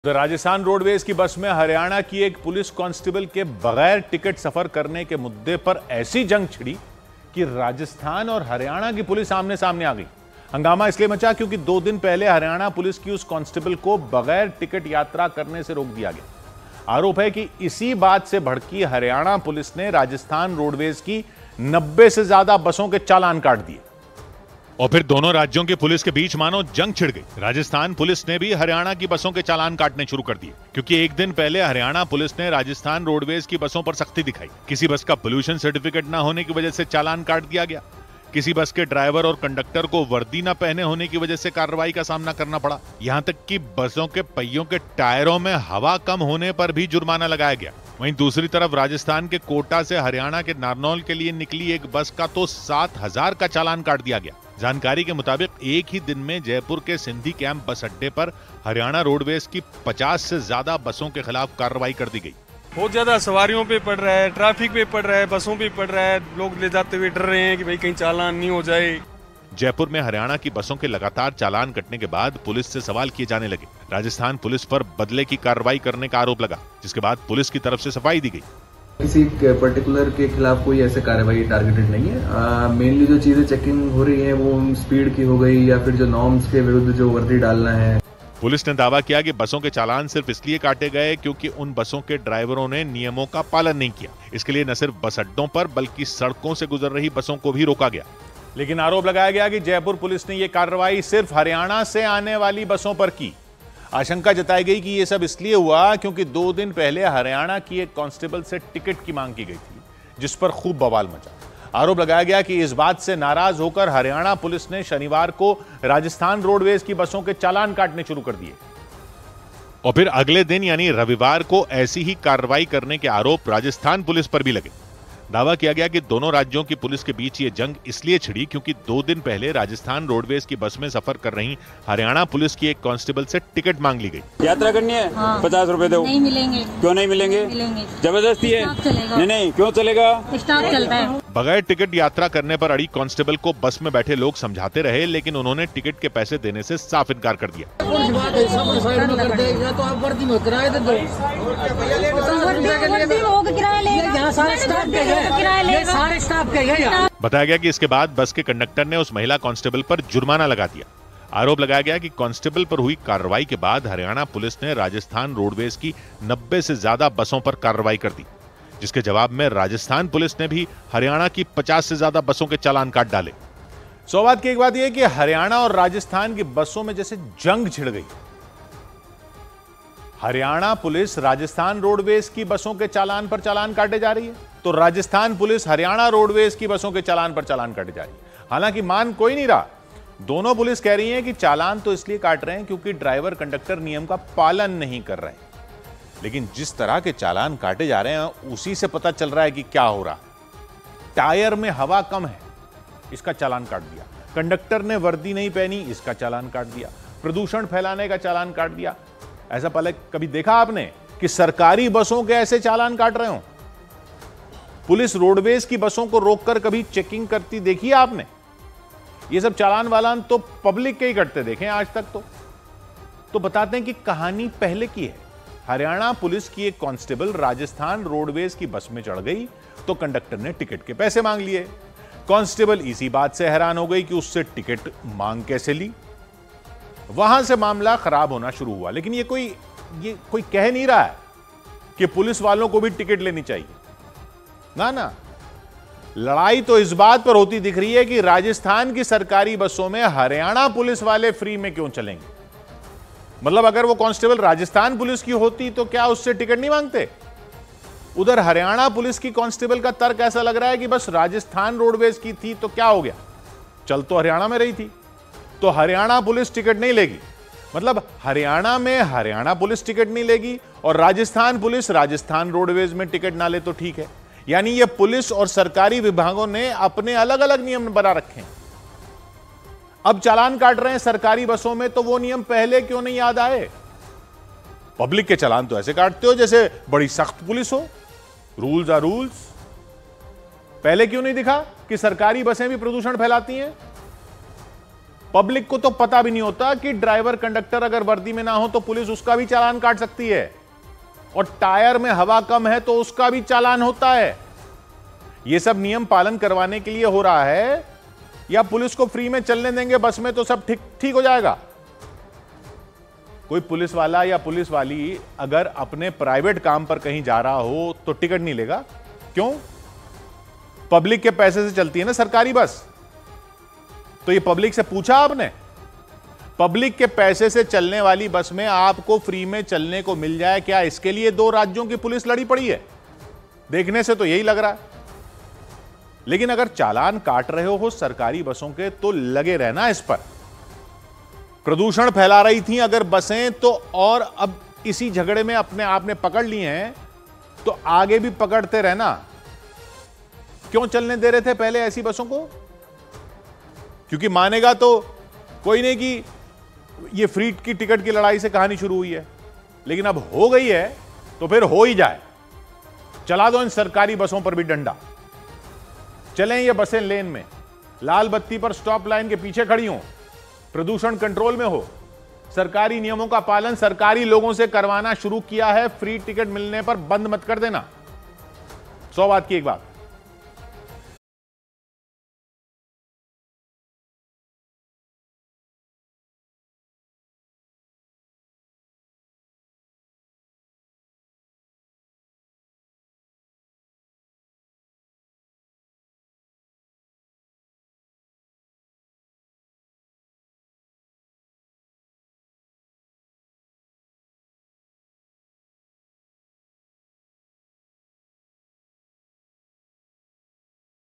Rajasthan roadways की बस में हरियाणा की एक पुलिस कांस्टेबल के बगैर टिकट सफर करने के मुद्दे पर ऐसी जंग छिड़ी कि राजस्थान और हरियाणा की पुलिस आमने सामने आ गई। हंगामा इसलिए मचा क्योंकि 2 दिन पहले हरियाणा पुलिस की उस कांस्टेबल को बगैर टिकट यात्रा करने से रोक दिया गया। आरोप है कि इसी बात से भड़की हरियाणा पुलिस ने राजस्थान रोडवेज की 90 से ज्यादा बसों के चालान काट दिए और फिर दोनों राज्यों की पुलिस के बीच मानो जंग छिड़ गई। राजस्थान पुलिस ने भी हरियाणा की बसों के चालान काटने शुरू कर दिए क्योंकि एक दिन पहले हरियाणा पुलिस ने राजस्थान रोडवेज की बसों पर सख्ती दिखाई। किसी बस का पोल्यूशन सर्टिफिकेट न होने की वजह से चालान काट दिया गया। किसी बस के ड्राइवर और कंडक्टर को वर्दी न पहने होने की वजह से कार्रवाई का सामना करना पड़ा। यहां तक कि बसों के पहियों के टायरों में हवा कम होने पर भी जुर्माना लगाया गया। वहीं दूसरी तरफ राजस्थान के कोटा से हरियाणा के नारनौल के लिए निकली एक बस का तो 7,000 का चालान काट दिया गया। जानकारी के मुताबिक एक ही दिन में जयपुर के सिंधी कैंप बस अड्डे पर हरियाणा रोडवेज की 50 से ज्यादा बसों के खिलाफ कार्रवाई कर दी गई। बहुत ज्यादा सवारियों पे पड़ रहा है, ट्रैफिक पे पड़ रहा है, बसों पे पड़ रहा है। लोग ले जाते हुए डर रहे हैं कि भाई कहीं चालान नहीं हो जाए। जयपुर में हरियाणा की बसों के लगातार चालान कटने के बाद पुलिस से सवाल किए जाने लगे। राजस्थान पुलिस पर बदले की कार्रवाई करने का आरोप लगा, जिसके बाद पुलिस की तरफ से सफाई दी गई। किसी पर्टिकुलर के खिलाफ कोई ऐसे कार्रवाई टारगेटेड नहीं है। मेनली जो चीजें चेकिंग हो रही है वो स्पीड की हो गई या फिर जो नॉर्म्स के विरुद्ध जो वर्दी डालना है। पुलिस ने दावा किया कि बसों के चालान सिर्फ इसलिए काटे गए क्योंकि उन बसों के ड्राइवरों ने नियमों का पालन नहीं किया। इसके लिए न सिर्फ बस अड्डों पर बल्कि सड़कों से गुजर रही बसों को भी रोका गया। लेकिन आरोप लगाया गया कि जयपुर पुलिस ने यह कार्रवाई सिर्फ हरियाणा से आने वाली बसों पर की। आशंका जताई गई कि यह सब इसलिए हुआ क्योंकि 2 दिन पहले हरियाणा की एक कांस्टेबल से टिकट की मांग की गई थी, जिस पर खूब बवाल मचा। आरोप लगाया गया कि इस बात से नाराज होकर हरियाणा पुलिस ने शनिवार को राजस्थान रोडवेज की बसों के चालान काटने शुरू कर दिए और फिर अगले दिन यानी रविवार को ऐसी ही कार्रवाई करने के आरोप राजस्थान पुलिस पर भी लगे। दावा किया गया कि दोनों राज्यों की पुलिस के बीच ये जंग इसलिए छिड़ी क्योंकि 2 दिन पहले राजस्थान रोडवेज की बस में सफर कर रही हरियाणा पुलिस की एक कांस्टेबल से टिकट मांग ली गई। यात्रा करनी है, हाँ। 50 रुपए दो। नहीं मिलेंगे। क्यों नहीं मिलेंगे? जबरदस्ती है। नहीं क्यों चलेगा? स्टाफ चलता है। बगैर टिकट यात्रा करने पर अड़ी कांस्टेबल को बस में बैठे लोग समझाते रहे, लेकिन उन्होंने टिकट के पैसे देने से साफ इनकार कर दिया। बताया गया कि इसके बाद बस के कंडक्टर ने उस महिला कांस्टेबल पर जुर्माना लगा दिया। आरोप लगाया गया कि कांस्टेबल पर हुई कार्रवाई के बाद हरियाणा पुलिस ने राजस्थान रोडवेज की 90 से ज्यादा बसों पर कार्रवाई कर दी, जिसके जवाब में राजस्थान पुलिस ने भी हरियाणा की 50 से ज्यादा बसों के चालान काट डाले। सौभाग्य की एक बात यह कि हरियाणा और राजस्थान की बसों में जैसे जंग छिड़ गई। हरियाणा पुलिस राजस्थान रोडवेज की बसों के चालान पर चालान काटे जा रही है, तो राजस्थान पुलिस हरियाणा रोडवेज की बसों के चालान पर चालान काटे जा रही है। हालांकि मान कोई नहीं रहा। दोनों पुलिस कह रही है कि चालान तो इसलिए काट रहे हैं क्योंकि ड्राइवर कंडक्टर नियम का पालन नहीं कर रहे हैं। लेकिन जिस तरह के चालान काटे जा रहे हैं उसी से पता चल रहा है कि क्या हो रहा है। टायर में हवा कम है, इसका चालान काट दिया। कंडक्टर ने वर्दी नहीं पहनी, इसका चालान काट दिया। प्रदूषण फैलाने का चालान काट दिया। ऐसा पहले कभी देखा आपने कि सरकारी बसों के ऐसे चालान काट रहे हो? पुलिस रोडवेज की बसों को रोककर कभी चेकिंग करती देखी है आपने? ये सब चालान वालान तो पब्लिक के ही कटते देखे आज तक। तो बताते हैं कि कहानी पहले की है। हरियाणा पुलिस की एक कांस्टेबल राजस्थान रोडवेज की बस में चढ़ गई तो कंडक्टर ने टिकट के पैसे मांग लिए। कांस्टेबल इसी बात से हैरान हो गई कि उससे टिकट मांग कैसे ली। वहां से मामला खराब होना शुरू हुआ। लेकिन ये कोई कह नहीं रहा है कि पुलिस वालों को भी टिकट लेनी चाहिए। ना, लड़ाई तो इस बात पर होती दिख रही है कि राजस्थान की सरकारी बसों में हरियाणा पुलिस वाले फ्री में क्यों चलेंगे। मतलब अगर वो कांस्टेबल राजस्थान पुलिस की होती तो क्या उससे टिकट नहीं मांगते? उधर हरियाणा पुलिस की कांस्टेबल का तर्क ऐसा लग रहा है कि बस राजस्थान रोडवेज की थी तो क्या हो गया, चल तो हरियाणा में रही थी, तो हरियाणा पुलिस टिकट नहीं लेगी। मतलब हरियाणा में हरियाणा पुलिस टिकट नहीं लेगी और राजस्थान पुलिस राजस्थान रोडवेज में टिकट ना ले तो ठीक है। यानी ये पुलिस और सरकारी विभागों ने अपने अलग अलग नियम बना रखे हैं। अब चालान काट रहे हैं सरकारी बसों में, तो वो नियम पहले क्यों नहीं याद आए? पब्लिक के चालान तो ऐसे काटते हो जैसे बड़ी सख्त पुलिस हो, रूल्स आर रूल्स। पहले क्यों नहीं दिखा कि सरकारी बसें भी प्रदूषण फैलाती हैं? पब्लिक को तो पता भी नहीं होता कि ड्राइवर कंडक्टर अगर वर्दी में ना हो तो पुलिस उसका भी चालान काट सकती है, और टायर में हवा कम है तो उसका भी चालान होता है। यह सब नियम पालन करवाने के लिए हो रहा है, या पुलिस को फ्री में चलने देंगे बस में तो सब ठीक हो जाएगा? कोई पुलिस वाला या पुलिस वाली अगर अपने प्राइवेट काम पर कहीं जा रहा हो तो टिकट नहीं लेगा? क्यों? पब्लिक के पैसे से चलती है ना सरकारी बस। तो ये पब्लिक से पूछा आपने? पब्लिक के पैसे से चलने वाली बस में आपको फ्री में चलने को मिल जाए क्या, इसके लिए दो राज्यों की पुलिस लड़ी पड़ी है? देखने से तो यही लग रहा है। लेकिन अगर चालान काट रहे हो सरकारी बसों के तो लगे रहना इस पर। प्रदूषण फैला रही थी अगर बसें तो, और अब इसी झगड़े में अपने आपने पकड़ लिए हैं तो आगे भी पकड़ते रहना। क्यों चलने दे रहे थे पहले ऐसी बसों को? क्योंकि मानेगा तो कोई नहीं कि ये फ्री की टिकट की लड़ाई से कहानी शुरू हुई है, लेकिन अब हो गई है तो फिर हो ही जाए। चला दो इन सरकारी बसों पर भी डंडा। चलें ये बसें लेन में, लाल बत्ती पर स्टॉप लाइन के पीछे खड़ी हो, प्रदूषण कंट्रोल में हो, सरकारी नियमों का पालन सरकारी लोगों से करवाना शुरू किया है। फ्री टिकट मिलने पर बंद मत कर देना। 100 बात की एक बात।